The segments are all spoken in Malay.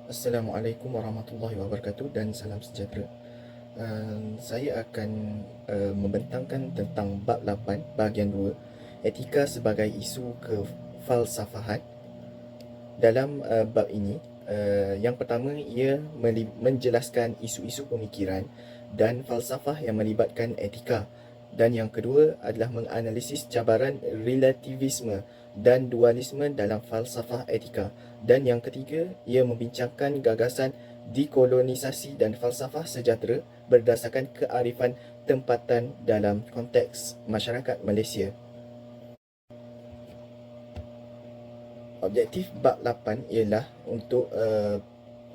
Assalamualaikum warahmatullahi wabarakatuh dan salam sejahtera. Saya akan membentangkan tentang bab 8 bahagian 2, etika sebagai isu kefalsafahan. Dalam bab ini, yang pertama ia menjelaskan isu-isu pemikiran dan falsafah yang melibatkan etika, dan yang kedua adalah menganalisis cabaran relativisme dan dualisme dalam falsafah etika, dan yang ketiga ia membincangkan gagasan dekolonisasi dan falsafah sejahtera berdasarkan kearifan tempatan dalam konteks masyarakat Malaysia. Objektif bab 8 ialah untuk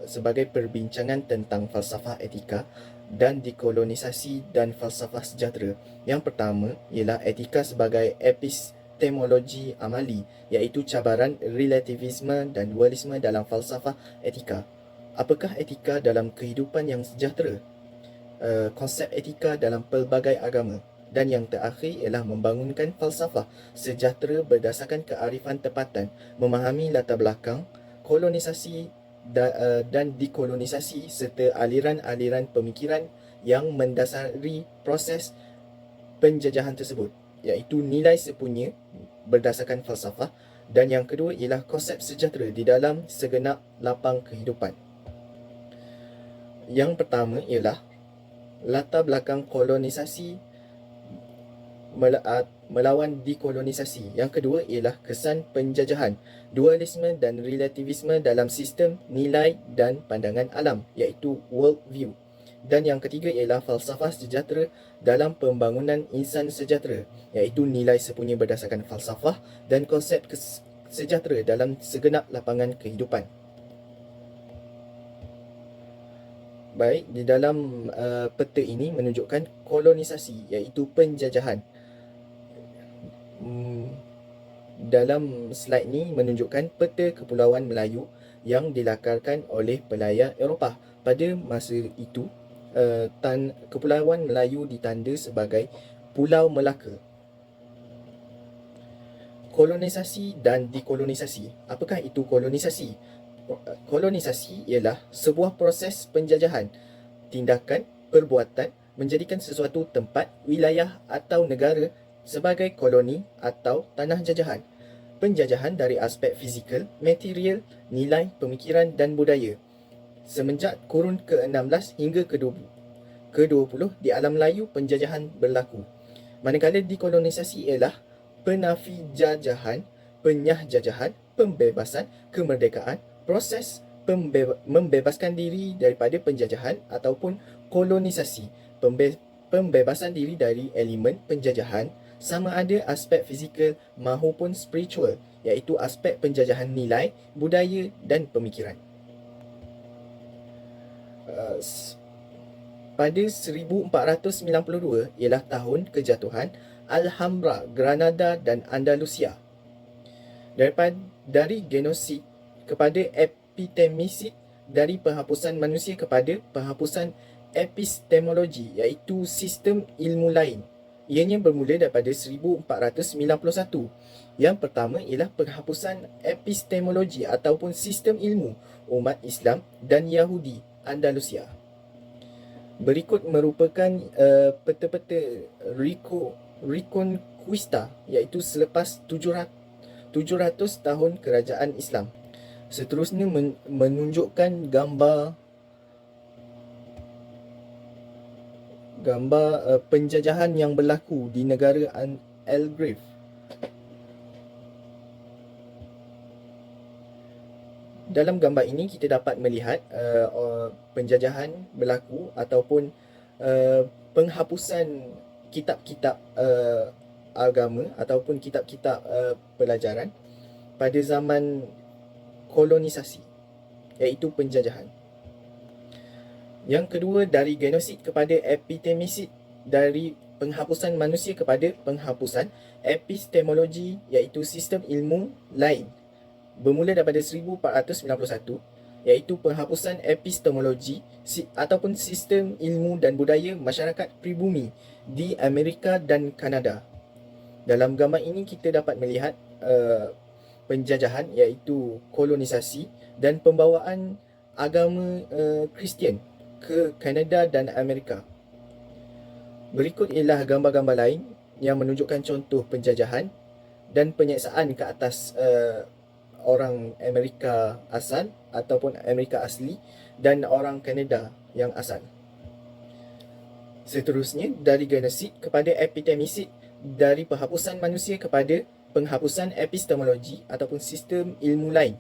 sebagai perbincangan tentang falsafah etika dan dekolonisasi dan falsafah sejahtera. Yang pertama ialah etika sebagai epistemologi amali, iaitu cabaran relativisme dan dualisme dalam falsafah etika. Apakah etika dalam kehidupan yang sejahtera? Konsep etika dalam pelbagai agama. Dan yang terakhir ialah membangunkan falsafah sejahtera berdasarkan kearifan tempatan, memahami latar belakang, kolonisasi dan dekolonisasi serta aliran-aliran pemikiran yang mendasari proses penjajahan tersebut, iaitu nilai sepunya berdasarkan falsafah. Dan yang kedua ialah konsep sejahtera di dalam segenap lapang kehidupan. Yang pertama ialah latar belakang kolonisasi melawan dekolonisasi. Yang kedua ialah kesan penjajahan, dualisme dan relativisme dalam sistem nilai dan pandangan alam, iaitu world view. Dan yang ketiga ialah falsafah sejahtera dalam pembangunan insan sejahtera, iaitu nilai sepunya berdasarkan falsafah dan konsep sejahtera dalam segenap lapangan kehidupan. Baik, di dalam peta ini menunjukkan kolonisasi, iaitu penjajahan. Dalam slide ni menunjukkan peta Kepulauan Melayu yang dilakarkan oleh pelayar Eropah. Pada masa itu, Kepulauan Melayu ditanda sebagai Pulau Melaka. Kolonisasi dan dekolonisasi. Apakah itu kolonisasi? Kolonisasi ialah sebuah proses penjajahan, tindakan, perbuatan menjadikan sesuatu tempat, wilayah atau negara sebagai koloni atau tanah jajahan. Penjajahan dari aspek fizikal, material, nilai, pemikiran dan budaya. Semenjak kurun ke-16 hingga ke-20 di alam Melayu penjajahan berlaku. Manakala dekolonisasi ialah penafi jajahan, penyah jajahan, pembebasan, kemerdekaan, proses membebaskan diri daripada penjajahan ataupun kolonisasi, pembebasan diri dari elemen penjajahan, sama ada aspek fizikal maupun spiritual, iaitu aspek penjajahan nilai, budaya dan pemikiran. Pada 1492 ialah tahun kejatuhan Alhambra, Granada dan Andalusia. Dari genosid kepada epistemisid, dari penghapusan manusia kepada penghapusan epistemologi, iaitu sistem ilmu lain. Ianya bermula daripada 1491. Yang pertama ialah penghapusan epistemologi ataupun sistem ilmu umat Islam dan Yahudi Andalusia. Berikut merupakan peta-peta Reconquista, iaitu selepas 700 tahun kerajaan Islam. Seterusnya menunjukkan gambar penjajahan yang berlaku di negara Algarve. Dalam gambar ini kita dapat melihat penjajahan berlaku ataupun penghapusan kitab-kitab agama ataupun kitab-kitab pelajaran pada zaman kolonisasi, iaitu penjajahan. Yang kedua, dari genosid kepada epistemisid, dari penghapusan manusia kepada penghapusan epistemologi, iaitu sistem ilmu lain, bermula daripada 1491, iaitu penghapusan epistemologi ataupun sistem ilmu dan budaya masyarakat pribumi di Amerika dan Kanada. Dalam gambar ini kita dapat melihat penjajahan, iaitu kolonisasi, dan pembawaan agama Kristian ke Kanada dan Amerika. Berikut ialah gambar-gambar lain yang menunjukkan contoh penjajahan dan penyeksaan ke atas orang Amerika asal ataupun Amerika asli dan orang Kanada yang asal. Seterusnya, dari genosid kepada epidemisid, dari penghapusan manusia kepada penghapusan epistemologi ataupun sistem ilmu lain.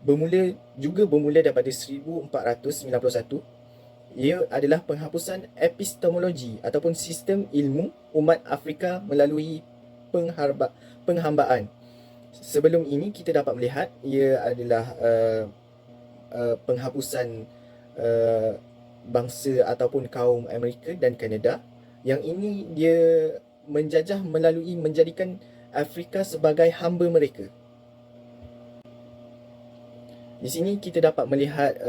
Bermula daripada 1491. Ia adalah penghapusan epistemologi ataupun sistem ilmu umat Afrika melalui penghambaan. Sebelum ini kita dapat melihat ia adalah penghapusan bangsa ataupun kaum Amerika dan Kanada. Yang ini dia menjajah melalui menjadikan Afrika sebagai hamba mereka. Di sini kita dapat melihat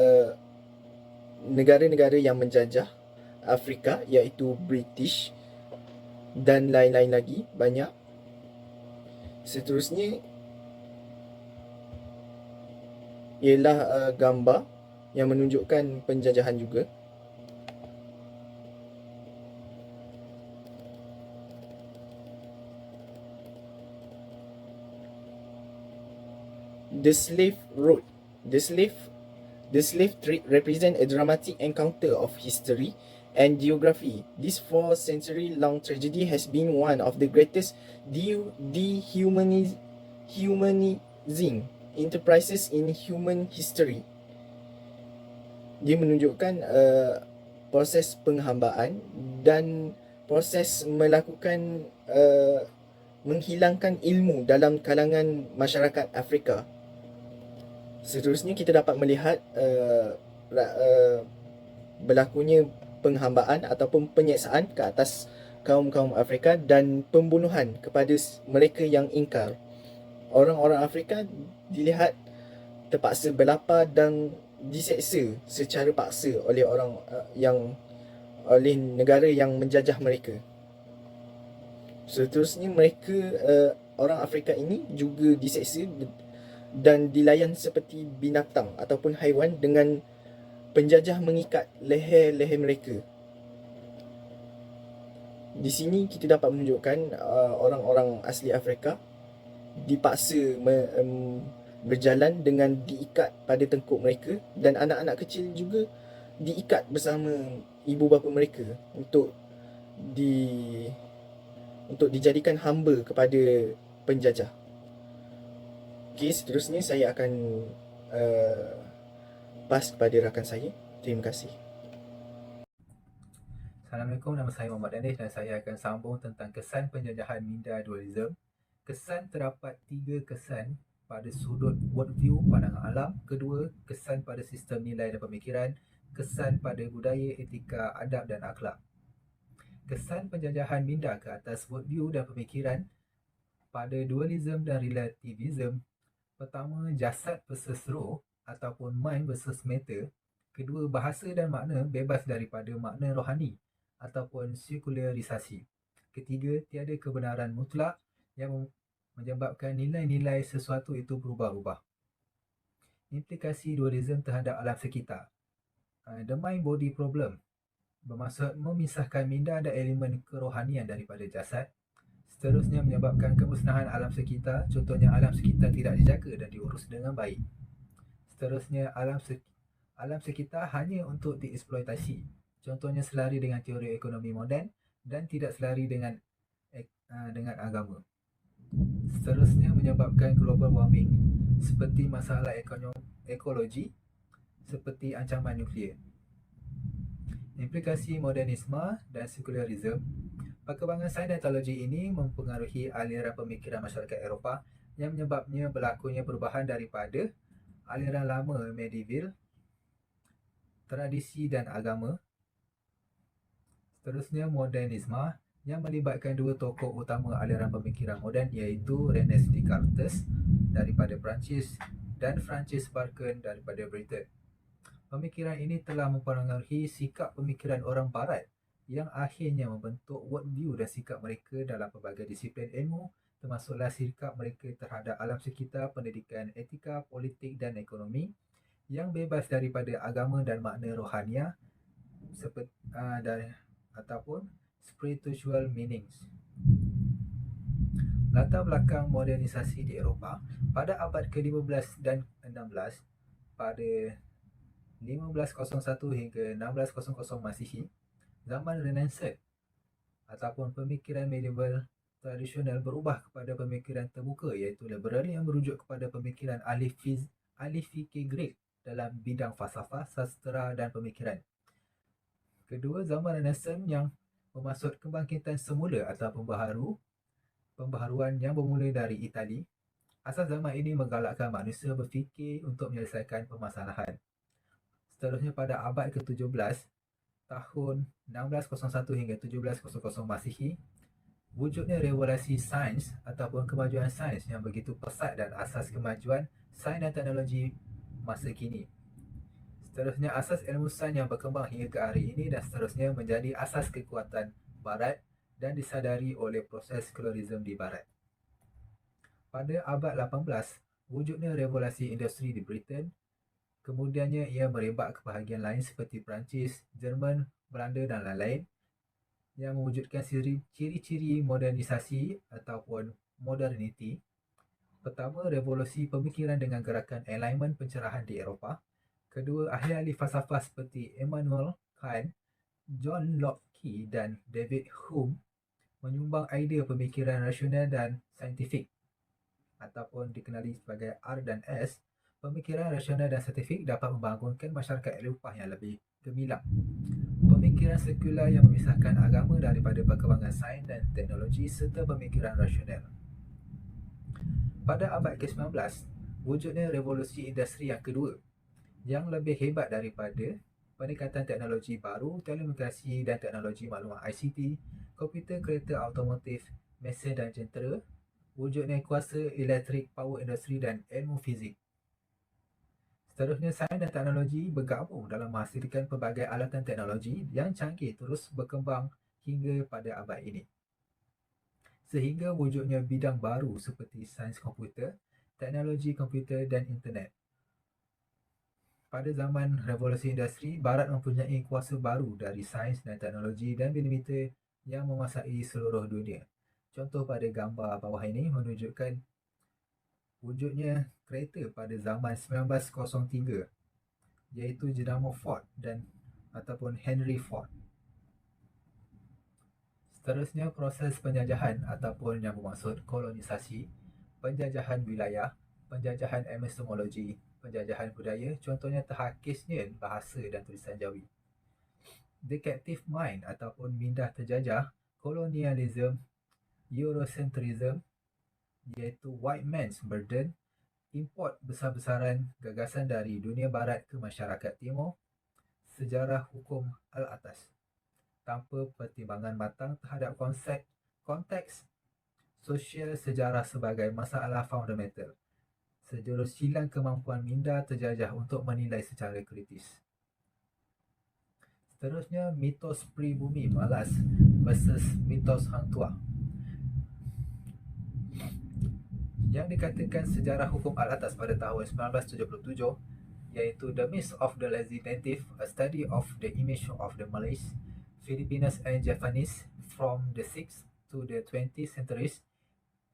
negara-negara yang menjajah Afrika, iaitu British dan lain-lain lagi banyak. Seterusnya ialah gambar yang menunjukkan penjajahan juga. The slave road. The slave trade represent a dramatic encounter of history and geography. This 4-century-long tragedy has been one of the greatest dehumanizing enterprises in human history. Dia menunjukkan proses penghambaan dan proses melakukan menghilangkan ilmu dalam kalangan masyarakat Afrika. Seterusnya kita dapat melihat berlakunya penghambaan ataupun penyeksaan ke atas kaum-kaum Afrika dan pembunuhan kepada mereka yang ingkar. Orang-orang Afrika dilihat terpaksa berlapar dan diseksa secara paksa oleh oleh negara yang menjajah mereka. Seterusnya mereka orang Afrika ini juga diseksa dan dilayan seperti binatang ataupun haiwan dengan penjajah mengikat leher-leher mereka. Di sini kita dapat menunjukkan orang-orang asli Afrika dipaksa berjalan dengan diikat pada tengkuk mereka, dan anak-anak kecil juga diikat bersama ibu bapa mereka untuk dijadikan hamba kepada penjajah. Okey, seterusnya saya akan pass kepada rakan saya. Terima kasih. Assalamualaikum, nama saya Muhammad Danish dan saya akan sambung tentang kesan penjajahan minda dualism. Kesan terdapat 3 kesan pada sudut worldview, pandangan alam. Kedua, kesan pada sistem nilai dan pemikiran. Kesan pada budaya, etika, adab dan akhlak. Kesan penjajahan minda ke atas worldview dan pemikiran pada dualism dan relativism. Pertama, jasad versus roh ataupun mind versus matter. Kedua, bahasa dan makna bebas daripada makna rohani ataupun sekularisasi. Ketiga, tiada kebenaran mutlak yang menyebabkan nilai-nilai sesuatu itu berubah-ubah. Implikasi dualism terhadap alam sekitar. The mind body problem bermaksud memisahkan minda dan elemen kerohanian daripada jasad. Seterusnya, menyebabkan kemusnahan alam sekitar, contohnya alam sekitar tidak dijaga dan diurus dengan baik. Seterusnya, alam sekitar hanya untuk dieksploitasi, contohnya selari dengan teori ekonomi moden dan tidak selari dengan agama. Seterusnya, menyebabkan global warming seperti masalah ekologi seperti ancaman nuklear. Implikasi modernisme dan sekularisme. Perkembangan sains dan teknologi ini mempengaruhi aliran pemikiran masyarakat Eropah yang menyebabnya berlakunya perubahan daripada aliran lama medieval, tradisi dan agama. Seterusnya, modernisme yang melibatkan dua tokoh utama aliran pemikiran moden, iaitu René Descartes daripada Perancis dan Francis Bacon daripada Britain. Pemikiran ini telah mempengaruhi sikap pemikiran orang Barat yang akhirnya membentuk worldview dan sikap mereka dalam pelbagai disiplin ilmu, termasuklah sikap mereka terhadap alam sekitar, pendidikan, etika, politik dan ekonomi. yang bebas daripada agama dan makna rohania seperti ataupun spiritual meanings. Latar belakang modernisasi di Eropah pada abad ke-15 dan 16, pada 1501 hingga 1600 Masihi, zaman Renaissance ataupun pemikiran medieval tradisional berubah kepada pemikiran terbuka iaitu liberal yang merujuk kepada pemikiran ahli fikir Greek dalam bidang falsafah, sastera dan pemikiran. Kedua, zaman Renaissance yang bermaksud kebangkitan semula atau pembaharuan yang bermula dari Itali. Asas zaman ini menggalakkan manusia berfikir untuk menyelesaikan permasalahan. Seterusnya pada abad ke-17, tahun 1601 hingga 1700 Masihi, wujudnya revolusi sains ataupun kemajuan sains yang begitu pesat dan asas kemajuan sains dan teknologi masa kini. Seterusnya, asas ilmu sains yang berkembang hingga ke hari ini dan seterusnya menjadi asas kekuatan Barat dan disadari oleh proses kolonialisme di Barat. Pada abad 18, wujudnya revolusi industri di Britain. Kemudiannya ia merebak ke bahagian lain seperti Perancis, Jerman, Belanda dan lain-lain yang mewujudkan ciri-ciri modernisasi ataupun modernity. Pertama, revolusi pemikiran dengan gerakan Enlightenment pencerahan di Eropah. Kedua, ahli-ahli falsafah seperti Immanuel Kant, John Locke dan David Hume menyumbang idea pemikiran rasional dan saintifik ataupun dikenali sebagai R dan S. Pemikiran rasional dan saintifik dapat membangunkan masyarakat Eropah yang lebih gemilang. Pemikiran sekular yang memisahkan agama daripada perkembangan sains dan teknologi serta pemikiran rasional. Pada abad ke-19, wujudnya revolusi industri yang kedua yang lebih hebat daripada peningkatan teknologi baru, telekomunikasi dan teknologi maklumat ICT, komputer, kereta automotif, mesin dan jentera, wujudnya kuasa elektrik, power industri dan ilmu fizik. Seterusnya, sains dan teknologi bergabung dalam menghasilkan pelbagai alatan teknologi yang canggih terus berkembang hingga pada abad ini. Sehingga wujudnya bidang baru seperti sains komputer, teknologi komputer dan internet. Pada zaman revolusi industri, Barat mempunyai kuasa baru dari sains dan teknologi dan milimeter yang menguasai seluruh dunia. Contoh pada gambar bawah ini menunjukkan wujudnya kereta pada zaman 1903, iaitu jenama Ford ataupun Henry Ford. Seterusnya, proses penjajahan ataupun yang bermaksud kolonisasi, penjajahan wilayah, penjajahan epistemologi, penjajahan budaya, contohnya terhakisnya bahasa dan tulisan Jawi. The Captive Mind ataupun minda terjajah, kolonialism, Eurocentrism, iaitu white man's burden, import besar-besaran gagasan dari dunia barat ke masyarakat timur, sejarah hukum al-atas, tanpa pertimbangan matang terhadap konteks sosial sejarah sebagai masalah fundamental, sejurus hilang kemampuan minda terjajah untuk menilai secara kritis. Seterusnya, mitos pribumi malas versus mitos hang tuah. Yang dikatakan sejarah hukum al-atas pada tahun 1977, iaitu The Myth of the Lazy Native, a study of the image of the Malays, Filipinos and Japanese from the 6th to the 20th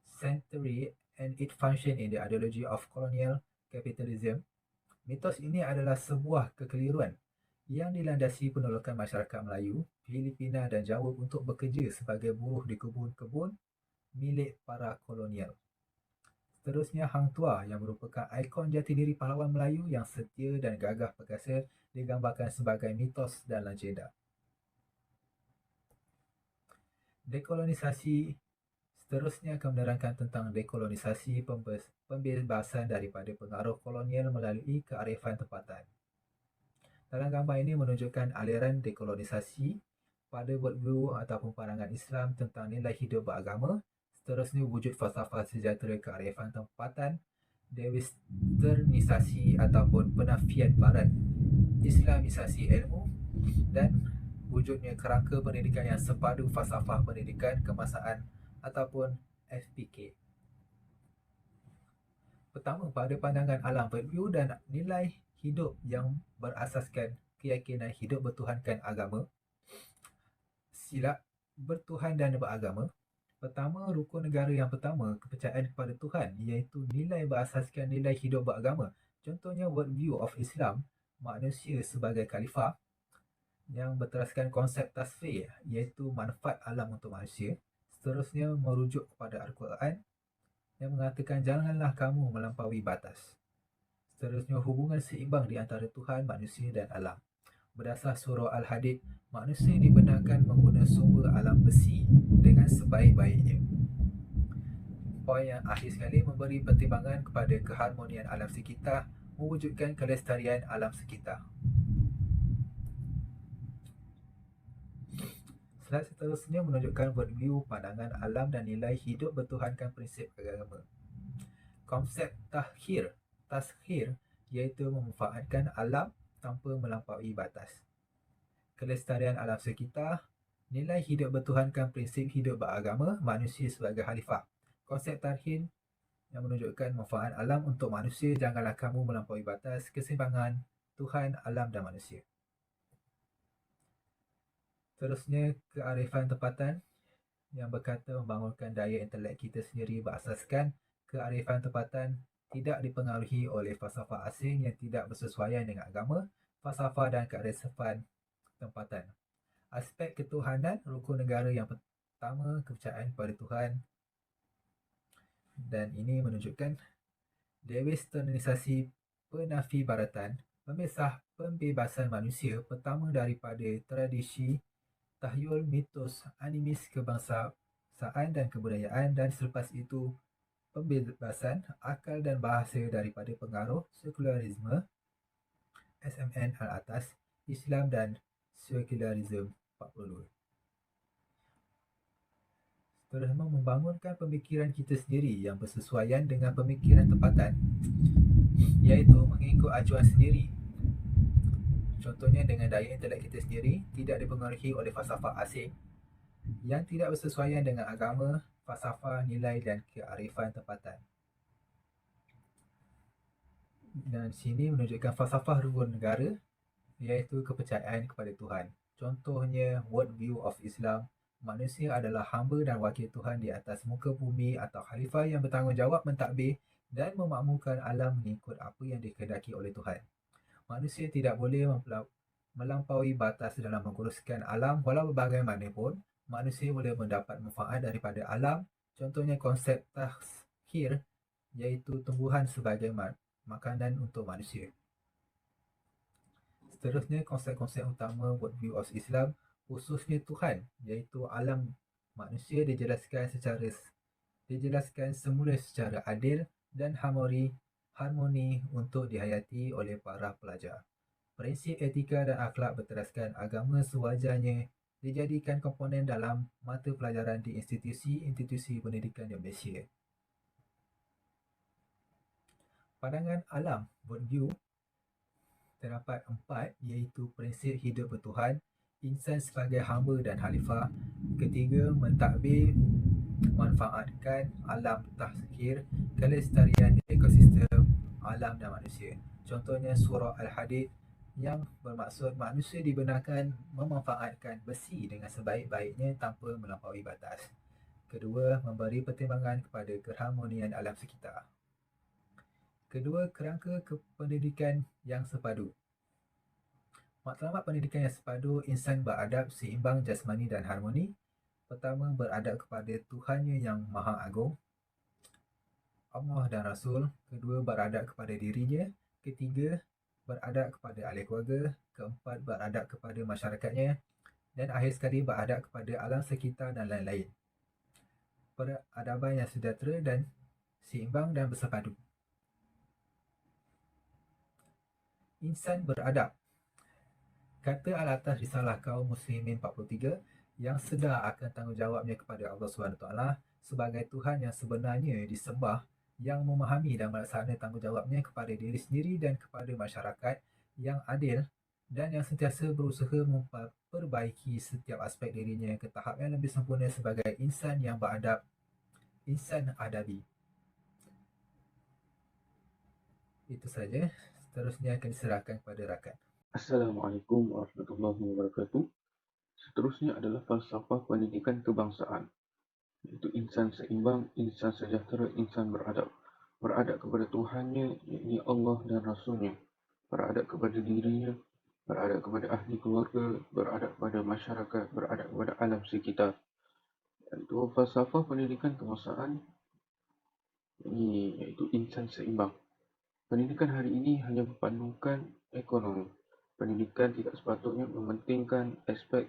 century and it function in the ideology of colonial capitalism. Mitos ini adalah sebuah kekeliruan yang dilandasi penolakan masyarakat Melayu, Filipina dan Jawa untuk bekerja sebagai buruh di kebun-kebun milik para kolonial. Seterusnya, hang tuah yang merupakan ikon jati diri pahlawan Melayu yang setia dan gagah perkasa digambarkan sebagai mitos dan legenda. Dekolonisasi. Seterusnya akan menerangkan tentang dekolonisasi, pembebasan daripada pengaruh kolonial melalui kearifan tempatan. Dalam gambar ini menunjukkan aliran dekolonisasi pada worldview ataupun pandangan Islam tentang nilai hidup beragama. Seterusnya, wujud falsafah sejahtera kearifan tempatan, dewesternisasi ataupun penafian barat, islamisasi ilmu dan wujudnya kerangka pendidikan yang sepadu falsafah pendidikan kemasaan ataupun FPK. Pertama, pada pandangan alam worldview dan nilai hidup yang berasaskan keyakinan hidup bertuhankan agama. Sila bertuhan dan beragama. Pertama, rukun negara yang pertama, kepercayaan kepada Tuhan, iaitu nilai berasaskan nilai hidup beragama. Contohnya, worldview of Islam, manusia sebagai khalifah, yang berteraskan konsep tasfir, iaitu manfaat alam untuk manusia. Seterusnya, merujuk kepada Al-Quran yang mengatakan janganlah kamu melampaui batas. Seterusnya, hubungan seimbang di antara Tuhan, manusia dan alam. Berdasar surah Al-Hadid, manusia dibenarkan menggunakan sumber alam besi dengan sebaik-baiknya. Poin yang akhir sekali, memberi pertimbangan kepada keharmonian alam sekitar, mewujudkan kelestarian alam sekitar. Slide seterusnya menunjukkan worldview, pandangan alam dan nilai hidup bertuhankan prinsip agama. Konsep taskhir iaitu memanfaatkan alam tanpa melampaui batas. Kelestarian alam sekitar, nilai hidup bertuhankan prinsip hidup beragama, manusia sebagai khalifah. Konsep tarhin yang menunjukkan manfaat alam untuk manusia, janganlah kamu melampaui batas, keseimbangan Tuhan, alam dan manusia. Terusnya, kearifan tempatan yang berkata membangunkan daya intelek kita sendiri berasaskan kearifan tempatan tidak dipengaruhi oleh falsafah asing yang tidak bersesuaian dengan agama, falsafah dan kearifan tempatan. Aspek ketuhanan, rukun negara yang pertama, kepercayaan kepada Tuhan, dan ini menunjukkan dewesternisasi penafi baratan, memisah pembebasan manusia pertama daripada tradisi tahyul, mitos, animis kebangsaan dan kebudayaan, dan selepas itu pembebasan akal dan bahasa daripada pengaruh sekularisme SMN al-atas, Islam dan sekularisme 42. Seterusnya, membangunkan pemikiran kita sendiri yang bersesuaian dengan pemikiran tempatan, iaitu mengikut acuan sendiri. Contohnya, dengan daya intelek kita sendiri, tidak dipengaruhi oleh falsafah asing yang tidak bersesuaian dengan agama, falsafah, nilai dan kearifan tempatan. Dan sini menunjukkan falsafah rukun negara, iaitu kepercayaan kepada Tuhan. Contohnya, worldview of Islam, manusia adalah hamba dan wakil Tuhan di atas muka bumi atau khalifah yang bertanggungjawab mentadbir dan memakmurkan alam mengikut apa yang dikehendaki oleh Tuhan. Manusia tidak boleh melampaui batas dalam menguruskan alam, walau bagaimanapun manusia boleh mendapat manfaat daripada alam. Contohnya, konsep taskhir, iaitu tumbuhan sebagai makanan untuk manusia. Seterusnya, konsep-konsep utama worldview of Islam, khususnya Tuhan, iaitu alam manusia dijelaskan semula secara adil dan harmoni untuk dihayati oleh para pelajar. Prinsip etika dan akhlak berteraskan agama sewajarnya dijadikan komponen dalam mata pelajaran di institusi pendidikan di Malaysia. Pandangan alam worldview terdapat 4, iaitu prinsip hidup bertuhan, insan sebagai hamba dan khalifah. Ketiga, mentadbir manfaatkan alam taskhir, kelestarian ekosistem alam dan manusia. Contohnya, surah Al-Hadid yang bermaksud manusia dibenarkan memanfaatkan besi dengan sebaik-baiknya tanpa melampaui batas. Kedua, memberi pertimbangan kepada keharmonian alam sekitar. Kedua, kerangka pendidikan yang sepadu. Matlamat pendidikan yang sepadu, insan beradab seimbang jasmani dan harmoni. Pertama, beradab kepada Tuhannya yang Maha Agung, Allah dan Rasul. Kedua, beradab kepada dirinya. Ketiga, beradab kepada ahli keluarga. Keempat, beradab kepada masyarakatnya. Dan akhir sekali, beradab kepada alam sekitar dan lain-lain. Peradaban yang sejahtera dan seimbang dan bersepadu. Insan beradab. Kata al-atas risalah kaum muslimin 43 yang sedar akan tanggungjawabnya kepada Allah SWT sebagai Tuhan yang sebenarnya disembah, yang memahami dan melaksanakan tanggungjawabnya kepada diri sendiri dan kepada masyarakat, yang adil dan yang sentiasa berusaha memperbaiki setiap aspek dirinya ke tahap yang lebih sempurna sebagai insan yang beradab, insan adabi. Itu saja. Seterusnya akan diserahkan kepada rakan. Assalamualaikum warahmatullahi wabarakatuh. Seterusnya adalah falsafah pendidikan kebangsaan, iaitu insan seimbang, insan sejahtera, insan beradab. Beradab kepada Tuhannya, yakni Allah dan Rasulnya. Beradab kepada dirinya, beradab kepada ahli keluarga, beradab kepada masyarakat, beradab kepada alam sekitar. Itu falsafah pendidikan kebangsaan, iaitu insan seimbang. Pendidikan hari ini hanya berpandukan ekonomi. Pendidikan tidak sepatutnya mementingkan aspek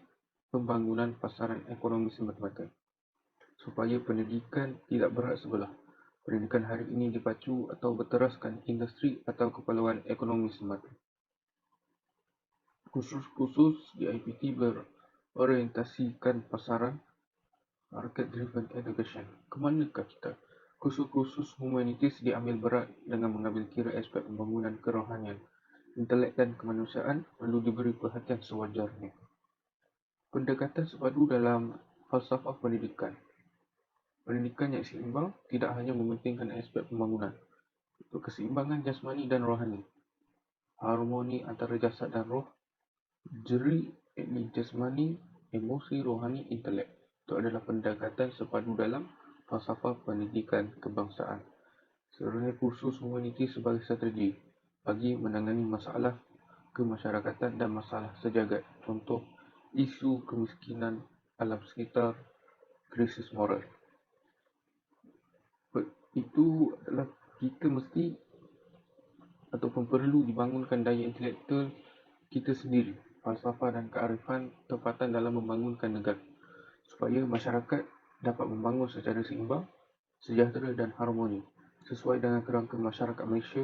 pembangunan pasaran ekonomi semata-mata. Supaya pendidikan tidak berat sebelah. Pendidikan hari ini dipacu atau berteraskan industri atau keperluan ekonomi semata. Kursus-kursus di IPT berorientasikan pasaran, market-driven education. Kemanakah kita? Kursus-kursus humanitis diambil berat dengan mengambil kira aspek pembangunan kerohanian, intelek dan kemanusiaan perlu diberi perhatian sewajarnya. Pendekatan sepadu dalam falsafah pendidikan. Pendidikan yang seimbang tidak hanya mementingkan aspek pembangunan, itu keseimbangan jasmani dan rohani, harmoni antara jasad dan roh, jeri yakni jasmani, emosi, rohani, intelek. Itu adalah pendekatan sepadu dalam falsafah pendidikan kebangsaan. Sebenarnya kursus humanitis sebagai strategi bagi menangani masalah kemasyarakatan dan masalah sejagat. Contoh, isu kemiskinan alam sekitar, krisis moral. Itu adalah kita mesti ataupun perlu dibangunkan daya intelektual kita sendiri, falsafah dan kearifan tempatan dalam membangunkan negara, supaya masyarakat dapat membangun secara seimbang, sejahtera dan harmoni, sesuai dengan kerangka masyarakat Malaysia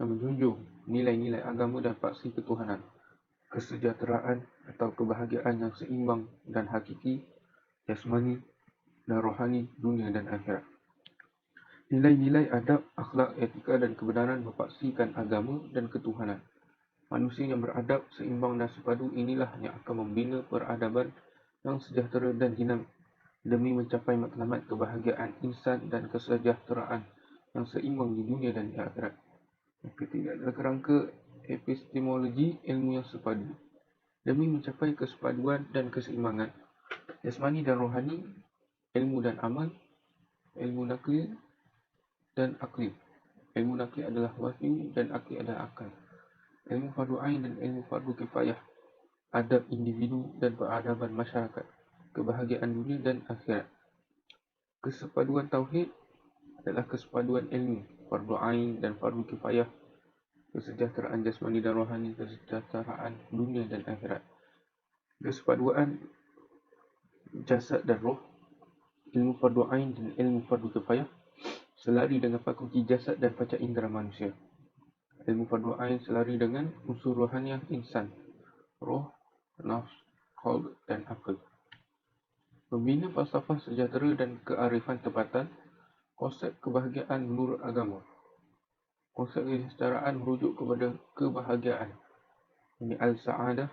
yang menjunjung nilai-nilai agama dan paksi ketuhanan, kesejahteraan atau kebahagiaan yang seimbang dan hakiki, jasmani dan rohani, dunia dan akhirat. Nilai-nilai adab, akhlak, etika dan kebenaran berpaksikan agama dan ketuhanan. Manusia yang beradab, seimbang dan sepadu inilah yang akan membina peradaban yang sejahtera dan dinamik demi mencapai matlamat kebahagiaan insan dan kesejahteraan yang seimbang di dunia dan di akhirat. Yang ketiga adalah kerangka epistemologi ilmu yang sepadu. Demi mencapai kesepaduan dan keseimbangan jasmani dan rohani, ilmu dan amal, ilmu nakli dan akli. Ilmu nakli adalah wahyu dan akli adalah akal. Ilmu fardu ain dan ilmu fardu kifayah, adab individu dan peradaban masyarakat, kebahagiaan dunia dan akhirat. Kesepaduan tauhid adalah kesepaduan ilmu, fardu ain dan fardu kifayah, kesejahteraan jasmani dan rohani, kesejahteraan dunia dan akhirat. Kesepaduan jasad dan roh, ilmu fardu ain dan ilmu fardu kifayah, selari dengan fakulti jasad dan panca indera manusia. Ilmu fardu ain selari dengan unsur rohaniah insan, roh, nafs, qalb dan akal. Membina falsafah sejahtera dan kearifan tempatan, konsep kebahagiaan menurut agama. Konsep kesejahteraan merujuk kepada kebahagiaan, ini al-sa'adah,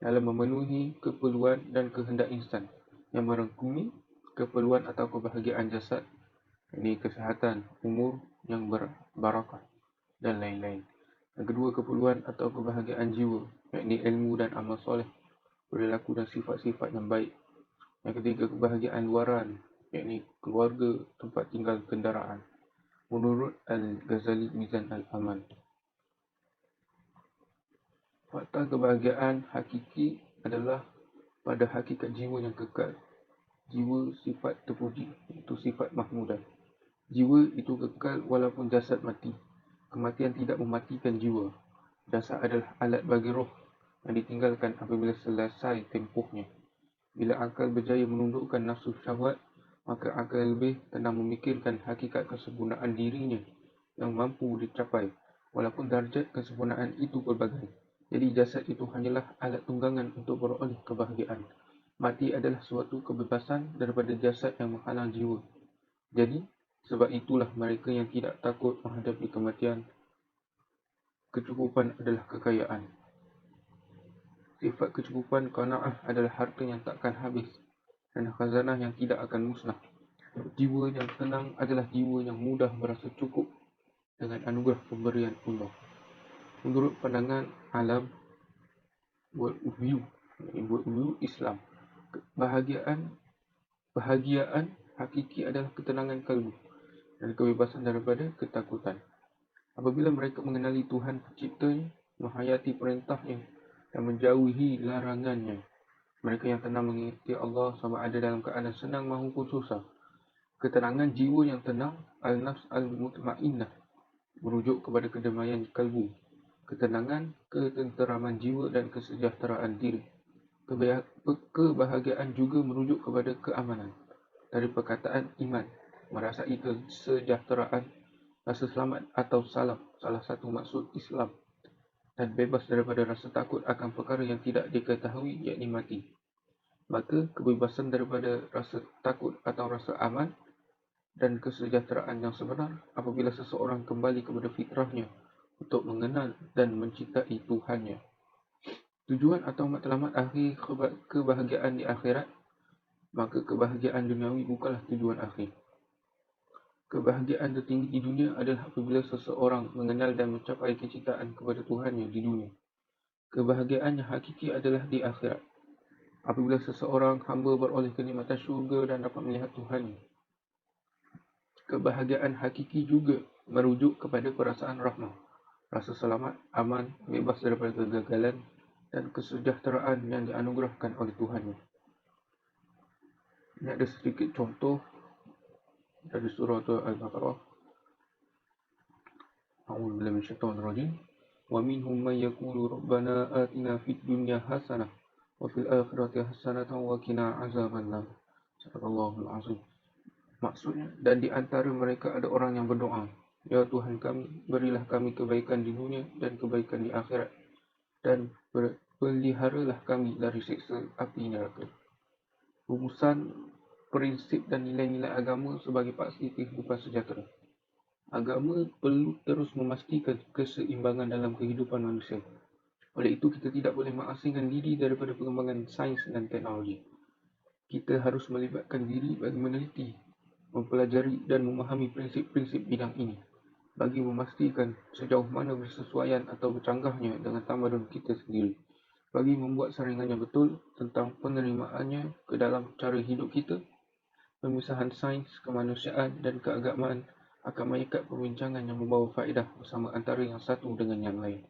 dalam memenuhi keperluan dan kehendak insan yang merangkumi keperluan atau kebahagiaan jasad, ini kesihatan, umur yang berbarakah dan lain-lain. Yang kedua, keperluan atau kebahagiaan jiwa, yakni ilmu dan amal soleh, perilaku dan sifat-sifat yang baik. Yang ketiga, kebahagiaan luaran, yakni keluarga, tempat tinggal, kendaraan, menurut Al-Ghazali Mizan Al-Amal. Fakta kebahagiaan hakiki adalah pada hakikat jiwa yang kekal. Jiwa sifat terpuji, itu sifat mahmudah. Jiwa itu kekal walaupun jasad mati. Kematian tidak mematikan jiwa. Jasad adalah alat bagi roh yang ditinggalkan apabila selesai tempohnya. Bila akal berjaya menundukkan nafsu syahwat, maka akal lebih tenang memikirkan hakikat kesempurnaan dirinya yang mampu dicapai, walaupun darjat kesempurnaan itu pelbagai. Jadi jasad itu hanyalah alat tunggangan untuk beroleh kebahagiaan. Mati adalah suatu kebebasan daripada jasad yang menghalang jiwa. Jadi, sebab itulah mereka yang tidak takut menghadapi kematian. Kecukupan adalah kekayaan. Sifat kecukupan qanaah adalah harta yang takkan habis dan khazanah yang tidak akan musnah. Jiwa yang tenang adalah jiwa yang mudah merasa cukup dengan anugerah pemberian Allah. Menurut pandangan alam worldview Islam, bahagiaan hakiki adalah ketenangan kalbu dan kebebasan daripada ketakutan. Apabila mereka mengenali Tuhan penciptanya, menghayati perintahnya dan menjauhi larangannya, mereka yang tenang mengikuti Allah sama ada dalam keadaan senang maupun susah. Ketenangan jiwa yang tenang, al-nafs al-mutmainnah, merujuk kepada kedamaian kalbu. Ketenangan, ketenteraman jiwa dan kesejahteraan diri. Kebahagiaan juga merujuk kepada keamanan. Dari perkataan iman, merasai kesejahteraan, rasa selamat atau salah satu maksud Islam, dan bebas daripada rasa takut akan perkara yang tidak diketahui, yakni mati. Maka kebebasan daripada rasa takut atau rasa aman dan kesejahteraan yang sebenar apabila seseorang kembali kepada fitrahnya untuk mengenal dan mencintai Tuhannya. Tujuan atau matlamat akhir kebahagiaan di akhirat, maka kebahagiaan duniawi bukanlah tujuan akhir. Kebahagiaan tertinggi di dunia adalah apabila seseorang mengenal dan mencapai kecintaan kepada Tuhannya di dunia. Kebahagiaan yang hakiki adalah di akhirat, apabila seseorang hamba beroleh kenikmatan syurga dan dapat melihat Tuhannya. Kebahagiaan hakiki juga merujuk kepada perasaan rahmah, rasa selamat, aman, bebas daripada kegagalan dan kesejahteraan yang dianugerahkan oleh Tuhannya. Ini ada sedikit contoh dari surah Al-Baqarah. A'udzubillahi minasyaitonir rajim. Wa minhum man yaqulu rabbana atina fid dunya hasanah wa fil akhirati hasanatan wa qina azabannar. Sadaqallahul azim. Maksudnya, dan di antara mereka ada orang yang berdoa, ya Tuhan kami, berilah kami kebaikan di dunia dan kebaikan di akhirat, dan peliharalah kami dari siksa api neraka. Rumusan, prinsip dan nilai-nilai agama sebagai paksi kehidupan sejahtera. Agama perlu terus memastikan keseimbangan dalam kehidupan manusia. Oleh itu, kita tidak boleh mengasingkan diri daripada pengembangan sains dan teknologi. Kita harus melibatkan diri bagi meneliti, mempelajari dan memahami prinsip-prinsip bidang ini bagi memastikan sejauh mana bersesuaian atau bercanggahnya dengan tamadun kita sendiri, bagi membuat saringan yang betul tentang penerimaannya ke dalam cara hidup kita. Pemisahan sains, kemanusiaan dan keagamaan akan mengikat perbincangan yang membawa faedah bersama antara yang satu dengan yang lain.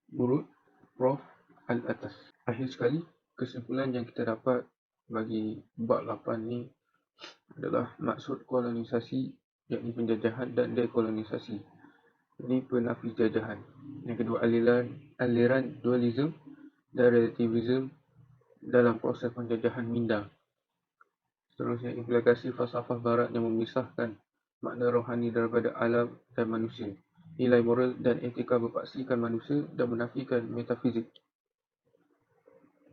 Menurut Prof. Al-Atas. Akhir sekali, kesimpulan yang kita dapat bagi bab 8 ni adalah maksud kolonisasi, yakni penjajahan dan dekolonisasi. Ini penafi jajahan. Yang kedua, aliran dualisme dan relativisme dalam proses penjajahan minda. Seterusnya, implikasi falsafah barat yang memisahkan makna rohani daripada alam dan manusia. Nilai moral dan etika berpaksikan manusia dan menafikan metafizik.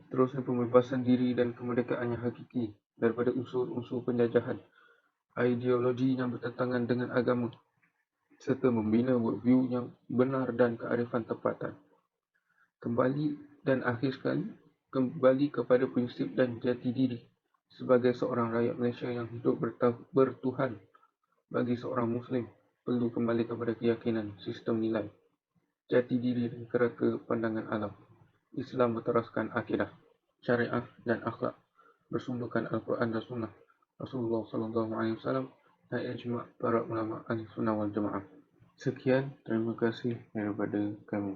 Seterusnya, pembebasan diri dan kemerdekaan yang hakiki daripada unsur-unsur penjajahan, ideologi yang bertentangan dengan agama, serta membina worldview yang benar dan kearifan tempatan. Akhir sekali, kembali kepada prinsip dan jati diri sebagai seorang rakyat Malaysia yang hidup bertuhan. Bagi seorang Muslim, perlu kembali kepada keyakinan, sistem nilai, jati diri dan kerangka pandangan alam. Islam berteraskan akidah, syariah dan akhlak, bersumberkan Al-Quran dan Sunnah Rasulullah SAW dan ijma' para ulama Ahli Sunnah wal Jamaah. Sekian, terima kasih daripada kami.